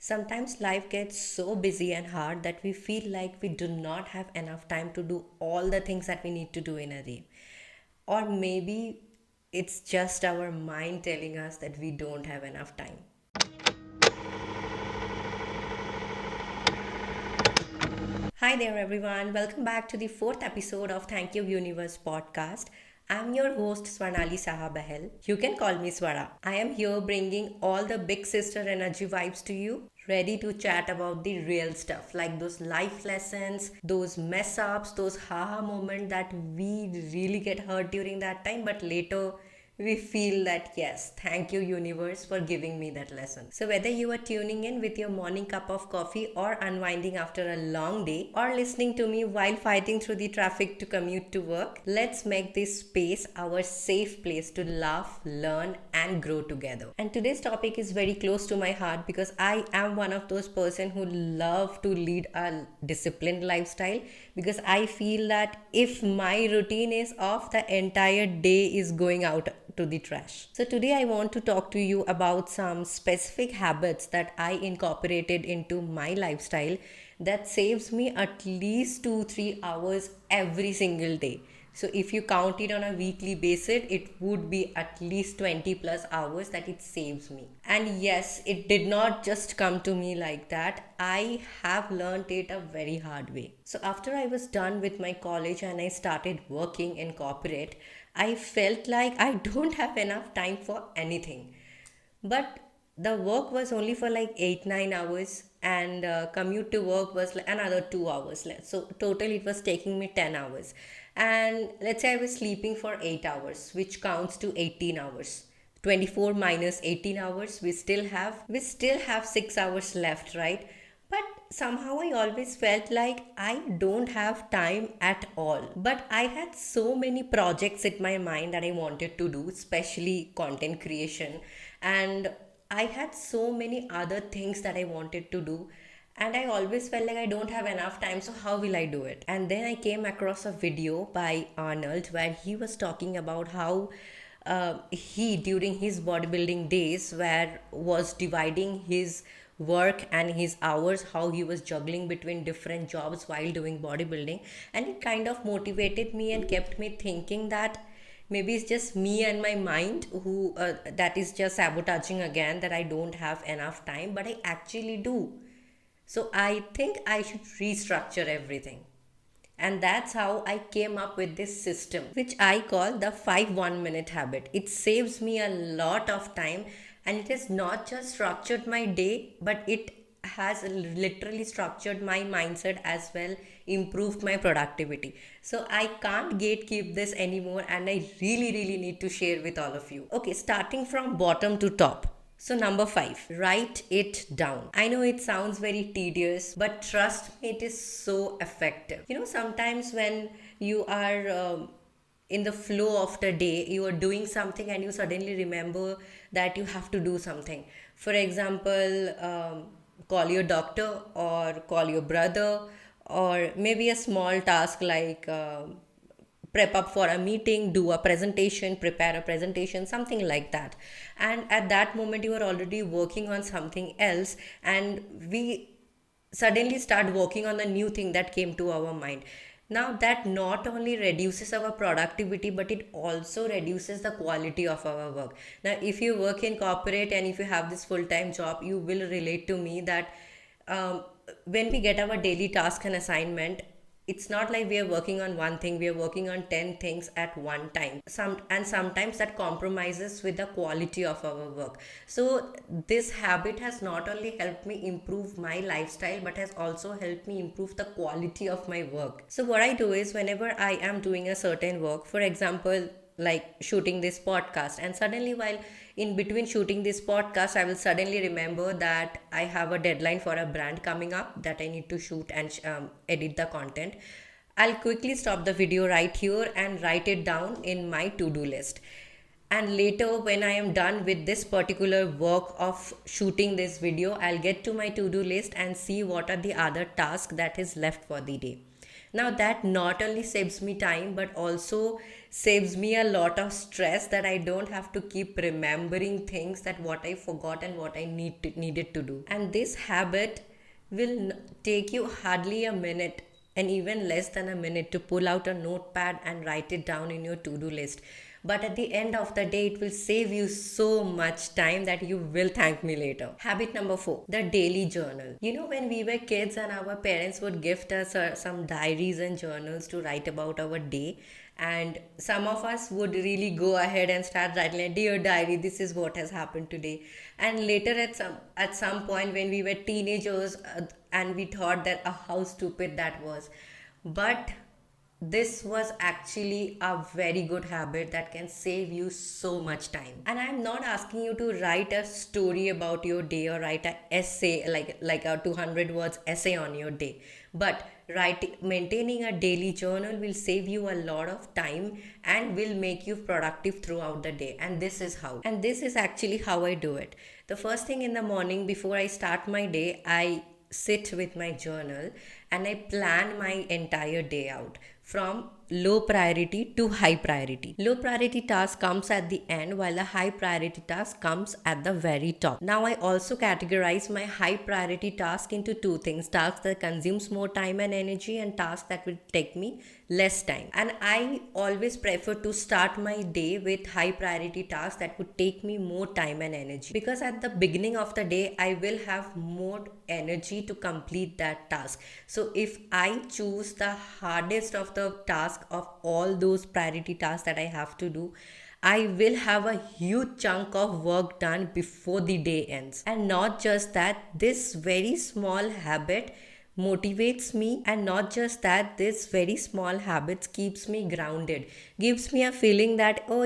Sometimes life gets so busy and hard that we feel like we do not have enough time to do all the things that we need to do in a day. Or maybe it's just our mind telling us that we don't have enough time. Hi there, everyone. Welcome back to the fourth episode of Thank You Universe podcast. I'm your host, Swarnali Saha Bahel. You can call me Swara. I am here bringing all the big sister energy vibes to you, ready to chat about the real stuff like those life lessons, those mess ups, those haha moments that we really get hurt during that time, but later we feel that yes, thank you universe for giving me that lesson. So whether you are tuning in with your morning cup of coffee or unwinding after a long day or listening to me while fighting through the traffic to commute to work, let's make this space our safe place to laugh, learn and grow together. And today's topic is very close to my heart because I am one of those person who love to lead a disciplined lifestyle, because I feel that if my routine is off, the entire day is going out to the trash. So today I want to talk to you about some specific habits that I incorporated into my lifestyle that saves me at least 2-3 hours every single day. So if you count it on a weekly basis, it would be at least 20 plus hours that it saves me. And yes, it did not just come to me like that. I have learned it a very hard way. So after I was done with my college and I started working in corporate, I felt like I don't have enough time for anything. But the work was only for like 8-9 hours, and commute to work was like another 2 hours less. So total it was taking me 10 hours. And let's say I was sleeping for 8 hours, which counts to 18 hours. 24 minus 18 hours, we still have 6 hours left, right? But somehow I always felt like I don't have time at all. But I had so many projects in my mind that I wanted to do, especially content creation. And I had so many other things that I wanted to do. And I always felt like I don't have enough time, so how will I do it? And then I came across a video by Arnold where he was talking about how he during his bodybuilding days where was dividing his work and his hours, how he was juggling between different jobs while doing bodybuilding. And it kind of motivated me and kept me thinking that maybe it's just me and my mind who that is just sabotaging again, that I don't have enough time, but I actually do. So I think I should restructure everything. And that's how I came up with this system, which I call the 5 1 minute habit. It saves me a lot of time, and it has not just structured my day, but it has literally structured my mindset as well, improved my productivity. So I can't gatekeep this anymore, and I really, really need to share with all of you. Okay, starting from bottom to top. So, number five, write it down. I know it sounds very tedious, but trust me, it is so effective. You know, sometimes when you are in the flow of the day, you are doing something and you suddenly remember that you have to do something. For example, call your doctor or call your brother, or maybe a small task like prep up for a meeting, do a presentation, prepare a presentation, something like that. And at that moment, you are already working on something else, and we suddenly start working on the new thing that came to our mind. Now, that not only reduces our productivity, but it also reduces the quality of our work. Now, if you work in corporate and if you have this full time job, you will relate to me that um, when we get our daily task and assignment, it's not like we are working on one thing, we are working on 10 things at one time. Sometimes that compromises with the quality of our work. So this habit has not only helped me improve my lifestyle, but has also helped me improve the quality of my work. So what I do is, whenever I am doing a certain work, for example, like shooting this podcast, and suddenly while in between shooting this podcast, I will suddenly remember that I have a deadline for a brand coming up that I need to shoot and edit the content. I'll quickly stop the video right here and write it down in my to-do list. And later, when I am done with this particular work of shooting this video, I'll get to my to-do list and see what are the other tasks that is left for the day. Now, that not only saves me time but also saves me a lot of stress, that I don't have to keep remembering things that what I forgot and what I needed to do. And this habit will take you hardly a minute, and even less than a minute, to pull out a notepad and write it down in your to do list. But at the end of the day, it will save you so much time that you will thank me later. Habit number 4, the daily journal. You know, when we were kids and our parents would gift us some diaries and journals to write about our day, and some of us would really go ahead and start writing like, dear diary, this is what has happened today. And later at some point when we were teenagers, and we thought that how stupid that was. But this was actually a very good habit that can save you so much time. And I'm not asking you to write a story about your day or write an essay, like a 200 words essay on your day. But maintaining a daily journal will save you a lot of time and will make you productive throughout the day. And this is how. And this is actually how I do it. The first thing in the morning before I start my day, I sit with my journal and I plan my entire day out from low priority to high priority. Low priority task comes at the end, while the high priority task comes at the very top. Now I also categorize my high priority task into two things: tasks that consumes more time and energy, and tasks that will take me less time. And I always prefer to start my day with high priority tasks that would take me more time and energy, because at the beginning of the day I will have more energy to complete that task. So if I choose the hardest of the task of all those priority tasks that I have to do, I will have a huge chunk of work done before the day ends. And not just that, this very small habit motivates me, and not just that, this very small habits keeps me grounded, gives me a feeling that, oh,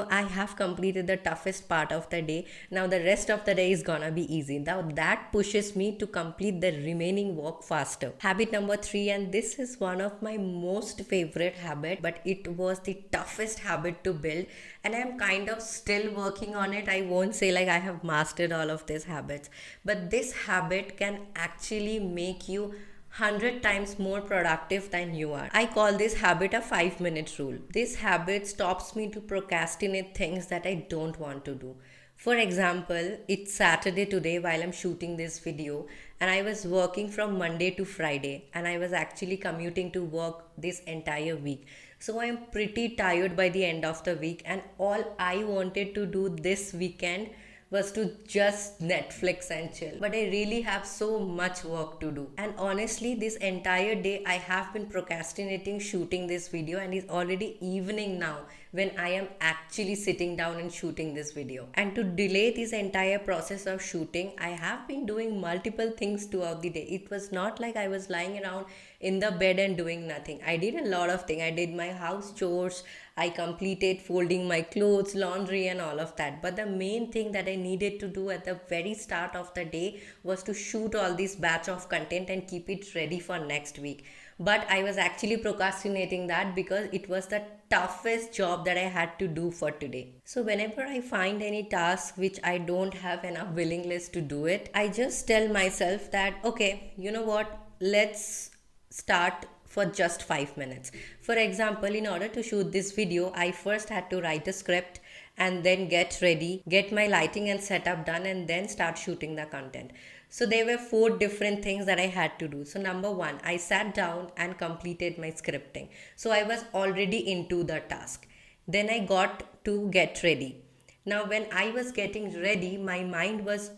I have completed the toughest part of the day. Now the rest of the day is gonna be easy. Now that pushes me to complete the remaining work faster. Habit number 3, and this is one of my most favorite habit, but it was the toughest habit to build, and I'm kind of still working on it. I won't say like I have mastered all of these habits, but this habit can actually make you 100 times more productive than you are. I call this habit a 5-minute rule. This habit stops me to procrastinate things that I don't want to do. For example, it's Saturday today while I'm shooting this video, and I was working from Monday to Friday, and I was actually commuting to work this entire week. So I'm pretty tired by the end of the week, and all I wanted to do this weekend was to just Netflix and chill. But I really have so much work to do. And honestly, this entire day I have been procrastinating shooting this video, and it's already evening now when I am actually sitting down and shooting this video. And to delay this entire process of shooting, I have been doing multiple things throughout the day. It was not like I was lying around in the bed and doing nothing. I did a lot of things. I did my house chores, I completed folding my clothes, laundry, and all of that. But the main thing that I needed to do at the very start of the day was to shoot all this batch of content and keep it ready for next week. But I was actually procrastinating that because it was the toughest job that I had to do for today. So whenever I find any task which I don't have enough willingness to do it, I just tell myself that, okay, you know what, let's start for just 5 minutes. For example, in order to shoot this video, I first had to write a script and then get ready, get my lighting and setup done, and then start shooting the content. So there were 4 different things that I had to do. So number 1, I sat down and completed my scripting. So I was already into the task. Then I got to get ready. Now when I was getting ready, my mind was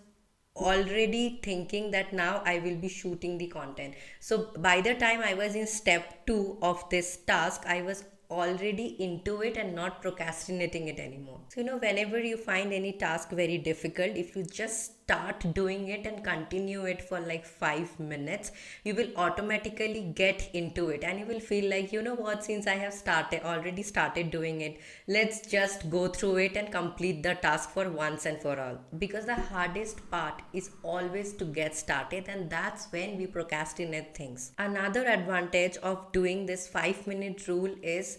already thinking that now I will be shooting the content. So by the time I was in step 2 of this task, I was already into it and not procrastinating it anymore. So whenever you find any task very difficult, if you just start doing it and continue it for like 5 minutes, you will automatically get into it, and you will feel like, what, since I have already started doing it, let's just go through it and complete the task for once and for all. Because the hardest part is always to get started, and that's when we procrastinate things. Another advantage of doing this 5-minute rule is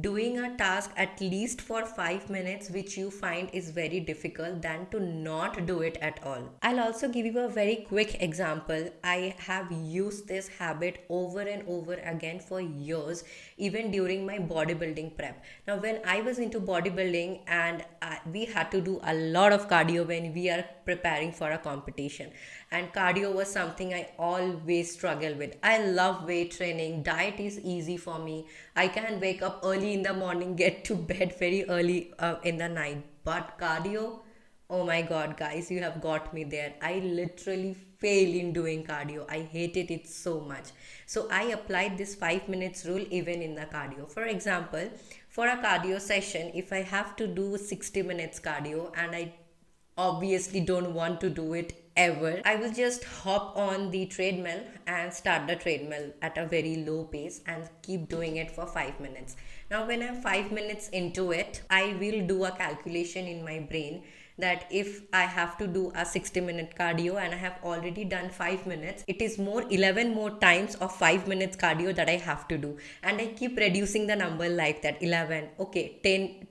doing a task at least for 5 minutes which you find is very difficult than to not do it at all. I'll also give you a very quick example. I have used this habit over and over again for years, even during my bodybuilding prep. Now, when I was into bodybuilding and we had to do a lot of cardio when we are preparing for a competition, and cardio was something I always struggle with. I love weight training. Diet is easy for me. I can wake up early in the morning, get to bed very early in the night. But cardio, oh my god, guys, you have got me there. I literally fail in doing cardio. I hated it so much. So I applied this 5 minutes rule even in the cardio. For example, for a cardio session, if I have to do 60 minutes cardio and I obviously don't want to do it ever, I will just hop on the treadmill and start the treadmill at a very low pace and keep doing it for 5 minutes. Now, when I'm 5 minutes into it, I will do a calculation in my brain that if I have to do a 60-minute cardio and I have already done 5 minutes, it is more 11 more times of 5 minutes cardio that I have to do. And I keep reducing the number like that. 11, okay,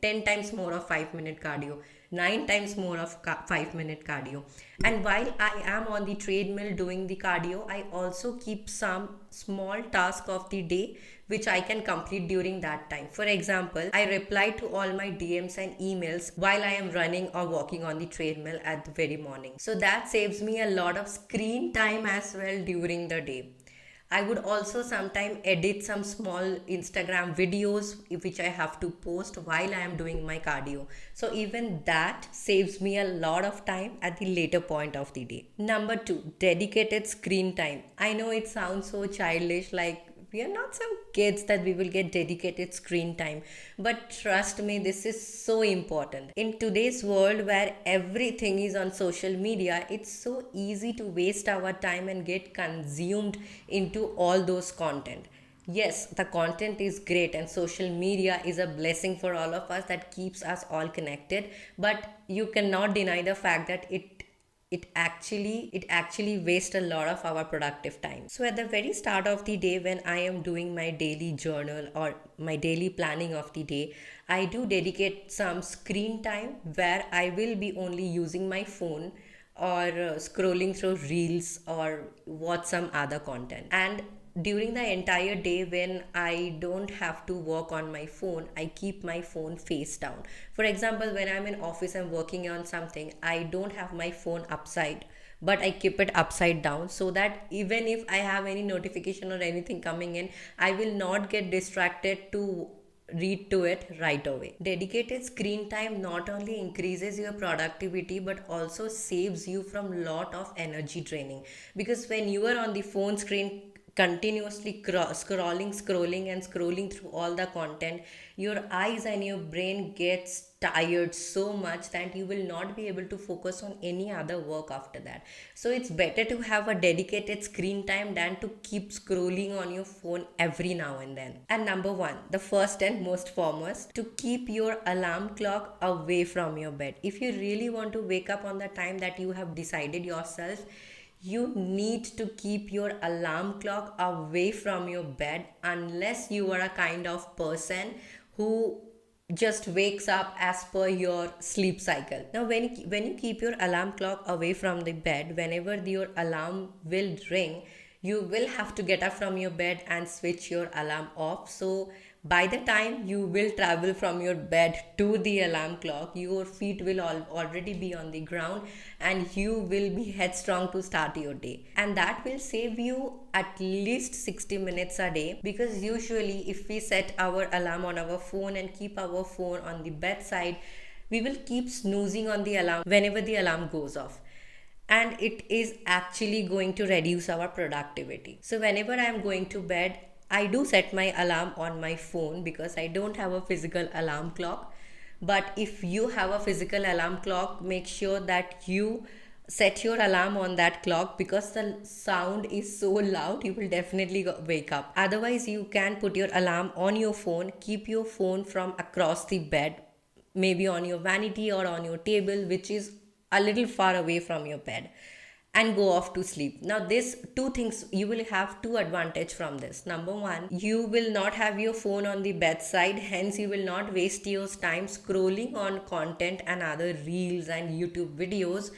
10 times more of 5-minute cardio, 9 times more of 5-minute cardio. And while I am on the treadmill doing the cardio, I also keep some small task of the day which I can complete during that time. For example, I reply to all my DMs and emails while I am running or walking on the treadmill at the very morning. So that saves me a lot of screen time as well during the day. I would also sometimes edit some small Instagram videos which I have to post while I am doing my cardio. So even that saves me a lot of time at the later point of the day. Number 2, dedicated screen time. I know it sounds so childish, like we are not some kids that we will get dedicated screen time, but trust me, this is so important in today's world where everything is on social media. It's so easy to waste our time and get consumed into all those content. Yes, the content is great and social media is a blessing for all of us that keeps us all connected, but you cannot deny the fact that it actually wastes a lot of our productive time. So at the very start of the day, when I am doing my daily journal or my daily planning of the day, I do dedicate some screen time where I will be only using my phone or scrolling through reels or watch some other content. And during the entire day when I don't have to work on my phone, I keep my phone face down. For example, when I'm in office and working on something, I don't have my phone upside, but I keep it upside down so that even if I have any notification or anything coming in, I will not get distracted to read to it right away. Dedicated screen time not only increases your productivity but also saves you from lot of energy draining, because when you are on the phone screen continuously scrolling and scrolling through all the content, your eyes and your brain gets tired so much that you will not be able to focus on any other work after that. So it's better to have a dedicated screen time than to keep scrolling on your phone every now and then. And number 1, the first and most foremost, to keep your alarm clock away from your bed. If you really want to wake up on the time that you have decided yourself, you need to keep your alarm clock away from your bed, unless you are a kind of person who just wakes up as per your sleep cycle. Now, when you keep your alarm clock away from the bed, whenever your alarm will ring, you will have to get up from your bed and switch your alarm off. So by the time you will travel from your bed to the alarm clock, your feet will already be on the ground and you will be headstrong to start your day. And that will save you at least 60 minutes a day, because usually if we set our alarm on our phone and keep our phone on the bedside, we will keep snoozing on the alarm whenever the alarm goes off, and it is actually going to reduce our productivity. So whenever I am going to bed, I do set my alarm on my phone because I don't have a physical alarm clock. But if you have a physical alarm clock, make sure that you set your alarm on that clock, because the sound is so loud, you will definitely wake up. Otherwise, you can put your alarm on your phone, keep your phone from across the bed, maybe on your vanity or on your table, which is a little far away from your bed. and go off to sleep. Now this two things, you will have two advantage from this. Number one, you will not have your phone on the bedside, hence you will not waste your time scrolling on content and other reels and YouTube videos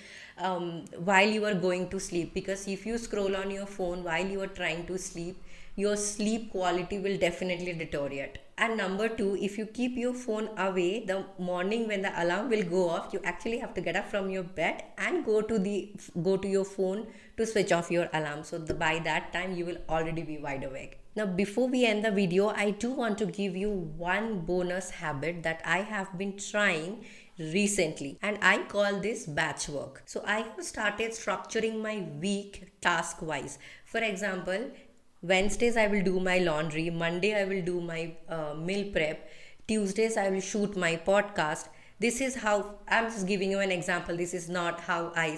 while you are going to sleep. Because if you scroll on your phone while you are trying to sleep, your sleep quality will definitely deteriorate. And number two, if you keep your phone away, the morning when the alarm will go off, you actually have to get up from your bed and go to your phone to switch off your alarm. So by that time you will already be wide awake. Now before we end the video, I do want to give you one bonus habit that I have been trying recently, and I call this batch work. So I have started structuring my week task wise. For example, Wednesdays I will do my laundry, Monday I will do my meal prep, Tuesdays I will shoot my podcast. This is how I'm just giving you an example. This is not how I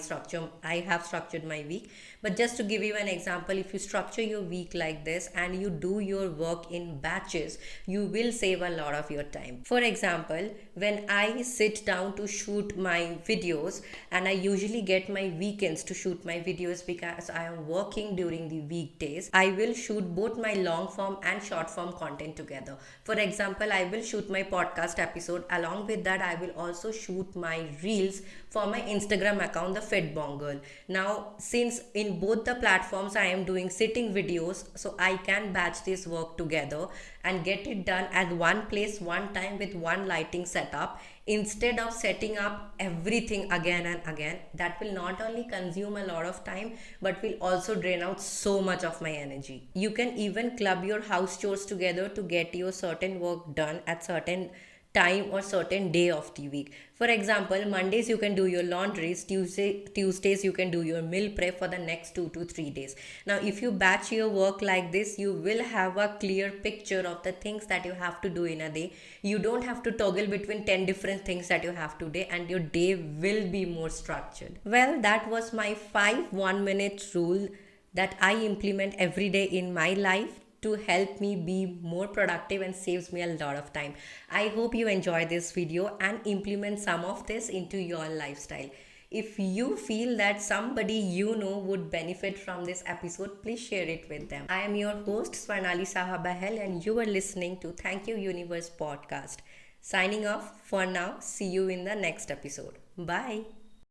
have structured my week, but just to give you an example, if you structure your week like this and you do your work in batches, you will save a lot of your time. For example, when I sit down to shoot my videos, and I usually get my weekends to shoot my videos because I am working during the weekdays, I will shoot both my long form and short form content together. For example, I will shoot my podcast episode, along with that I will also shoot my reels for my Instagram account, the Fit Bong Girl. Now since in both the platforms I am doing sitting videos, so I can batch this work together and get it done at one place, one time, with one lighting setup, instead of setting up everything again and again. That will not only consume a lot of time but will also drain out so much of my energy. You can even club your house chores together to get your certain work done at certain time or certain day of the week. For example, Mondays you can do your laundries, Tuesdays you can do your meal prep for the next 2 to 3 days. Now if you batch your work like this, you will have a clear picture of the things that you have to do in a day. You don't have to toggle between 10 different things that you have to do, and your day will be more structured. Well, that was my 5 1-minute rule that I implement every day in my life to help me be more productive and saves me a lot of time. I hope you enjoy this video and implement some of this into your lifestyle. If you feel that somebody you know would benefit from this episode, please share it with them. I am your host Swarnali Saha Bahel, and you are listening to Thank You Universe podcast. Signing off for now. See you in the next episode. Bye.